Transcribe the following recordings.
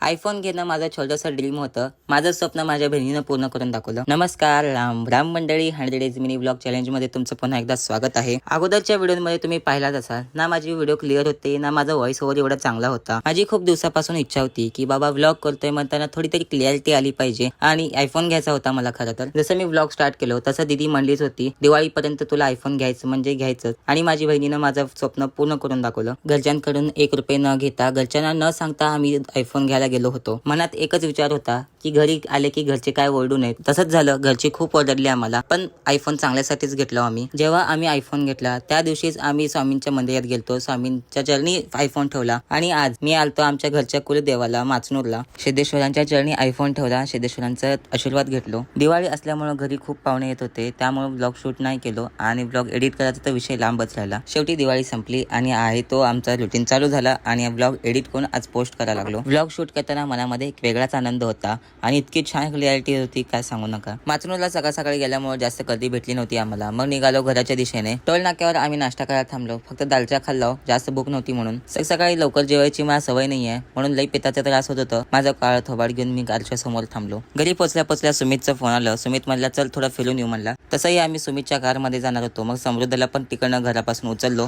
IPhone घेणं माझं छोटंसं ड्रीम होतं. माझं स्वप्न माझ्या बहिणीनं पूर्ण करून दाखवलं. नमस्कार राम राम मंडळी, 100 डेज मिनी ब्लॉग चॅलेंज मध्ये तुमचं पुन्हा एकदा स्वागत आहे. अगोदरच्या व्हिडिओमध्ये तुम्ही पाहिलाच असाल ना, माझी व्हिडिओ क्लिअर होते ना माझा व्हॉइस ओव्हर एवढा चांगला होता. माझी खूप दिवसापासून इच्छा होती की बाबा व्लॉग करतोय म्हणताना थोडी तरी क्लिअरिटी आली पाहिजे आणि आयफोन घ्यायचा होता मला. खरं तर जसं मी व्लॉग स्टार्ट केलो तसं दीदी म्हणलीच होती दिवाळीपर्यंत तुला आयफोन घ्यायचं म्हणजे घ्यायचं, आणि माझी बहिणीनं माझं स्वप्न पूर्ण करून दाखवलं. घरच्यांकडून 1 रुपये न घेता, घरच्यांना न सांगता आम्ही आयफोन घ्यायला गेलो होतो. मनात एकच विचार होता की घरी आले की घरचे काय ओरडू नयेत. तसंच झालं, घरचे खूप ओरडले आम्हाला, पण आयफोन चांगल्यासाठीच घेतलो आम्ही. जेव्हा आम्ही आयफोन घेतला त्या दिवशीच आम्ही स्वामींच्या मंदिरात गेलतो, स्वामींच्या चरणी आयफोन ठेवला. आणि आज मी आलतो आमच्या घरच्या कुलदेवाला माचनूरला, सिद्धेश्वरांच्या चरणी आयफोन ठेवला, सिद्धेश्वरांचा आशीर्वाद घेतलो. दिवाळी असल्यामुळे घरी खूप पाहुणे येत होते, त्यामुळे ब्लॉग शूट नाही केलो आणि ब्लॉग एडिट करायचा तर विषय लांबच राहिला. शेवटी दिवाळी संपली आणि आहे तो आमचा रुटीन चालू झाला आणि ब्लॉग एडिट करून आज पोस्ट करायला लागलो. ब्लॉग शूट करताना मनामध्ये एक वेगळाच आनंद होता आणि इतकी छान क्लॅरिटी होती काय सांगू नका. माचनूरला सकाळ सकाळी गेल्यामुळे जास्त गर्दी भेटली नव्हती आम्हाला. मग निघालो घराच्या दिशेने. टोल नाक्यावर आम्ही नाश्ता करायला थांबलो, फक्त दालचा खाल्लो, जास्त भूक नव्हती म्हणून. सकाळी लवकर जेवायची मला सवय नाहीये म्हणून लई पित्ताचा त्रास होत होतं. माझं काळ थोबाड घेऊन मी कारच्या समोर थांबलो. घरी पोचल्या सुमितचा फोन आला. सुमित म्हणला चल थोडं फिरून येऊ म्हणला. तसंही आम्ही सुमितच्या कारमध्ये जाणार होतो. मग समृद्धला पण तिकडनं घरापासून उचललो.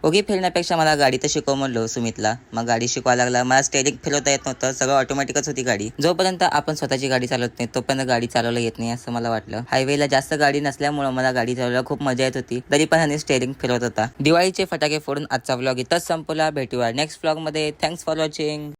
ओगी फिरण्यापेक्षा मला गाडी तर शिकव म्हणलो सुमितला. मग गाडी शिकवायला लागला. मला स्टेरिंग फिरवता येत नव्हतं, सगळं ऑटोमॅटिकच होती गाडी. जोपर्यंत आपण स्वतःची गाडी चालवत नाही तोपर्यंत गाडी चालवता येत नाही असं मला वाटलं. हायवेला जास्त गाडी नसल्यामुळे मला गाडी चालवायला खूप मजा येत होती, तरी पण ह्याने स्टेरिंग फिरवत होता. दिवाळीचे फटाके फोडून आजचा व्लॉग इथंच संपला. भेटूया नेक्स्ट व्लॉग मध्ये. Thanks for watching.